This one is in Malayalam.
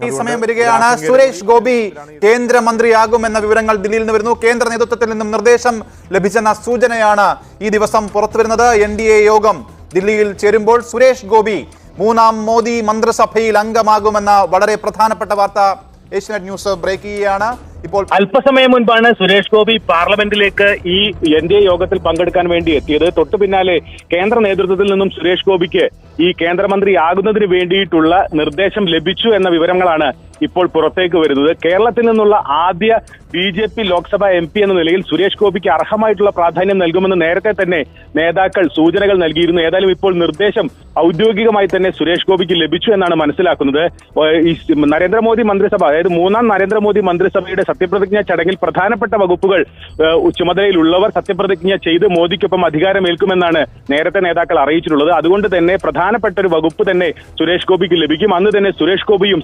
ഈ സമയം വരികയാണ്. സുരേഷ് ഗോപി കേന്ദ്രമന്ത്രിയാകുമെന്ന വിവരങ്ങൾ ദില്ലിയിൽ നിന്ന് വരുന്നു. കേന്ദ്ര നേതൃത്വത്തിൽ നിന്നും നിർദ്ദേശം ലഭിച്ചെന്ന സൂചനയാണ് ഈ ദിവസം പുറത്തുവരുന്നത്. NDA യോഗം ദില്ലിയിൽ ചേരുമ്പോൾ സുരേഷ് ഗോപി മൂന്നാം മോദി മന്ത്രിസഭയിൽ അംഗമാകുമെന്ന വളരെ പ്രധാനപ്പെട്ട വാർത്ത ഏഷ്യാനെറ്റ് ന്യൂസ് ബ്രേക്ക് ചെയ്യുകയാണ്. ഇപ്പോൾ അല്പസമയം മുൻപാണ് സുരേഷ് ഗോപി പാർലമെന്റിലേക്ക് ഈ NDA യോഗത്തിൽ പങ്കെടുക്കാൻ വേണ്ടി എത്തിയത്. തൊട്ടു പിന്നാലെ കേന്ദ്ര നേതൃത്വത്തിൽ നിന്നും സുരേഷ് ഗോപിക്ക് ഈ കേന്ദ്രമന്ത്രിയാകുന്നതിന് വേണ്ടിയിട്ടുള്ള നിർദ്ദേശം ലഭിച്ചു എന്ന വിവരങ്ങളാണ് ഇപ്പോൾ പുറത്തേക്ക് വരുന്നത്. കേരളത്തിൽ നിന്നുള്ള ആദ്യ BJP ലോക്സഭാ MP എന്ന നിലയിൽ സുരേഷ് ഗോപിക്ക് അർഹമായിട്ടുള്ള പ്രാധാന്യം നൽകുമെന്ന് നേരത്തെ തന്നെ നേതാക്കൾ സൂചനകൾ നൽകിയിരുന്നു. ഏതായാലും ഇപ്പോൾ നിർദ്ദേശം ഔദ്യോഗികമായി തന്നെ സുരേഷ് ഗോപിക്ക് ലഭിച്ചു എന്നാണ് മനസ്സിലാക്കുന്നത്. ഈ നരേന്ദ്രമോദി മന്ത്രിസഭ, അതായത് മൂന്നാം നരേന്ദ്രമോദി മന്ത്രിസഭയുടെ സത്യപ്രതിജ്ഞാ ചടങ്ങിൽ പ്രധാനപ്പെട്ട വകുപ്പുകൾ ചുമതലയിലുള്ളവർ സത്യപ്രതിജ്ഞ ചെയ്ത് മോദിക്കൊപ്പം അധികാരമേൽക്കുമെന്നാണ് നേരത്തെ നേതാക്കൾ അറിയിച്ചിട്ടുള്ളത്. അതുകൊണ്ട് തന്നെ പ്രധാനപ്പെട്ട ഒരു വകുപ്പ് തന്നെ സുരേഷ് ഗോപിക്ക് ലഭിക്കും. അന്ന് തന്നെ സുരേഷ് ഗോപിയും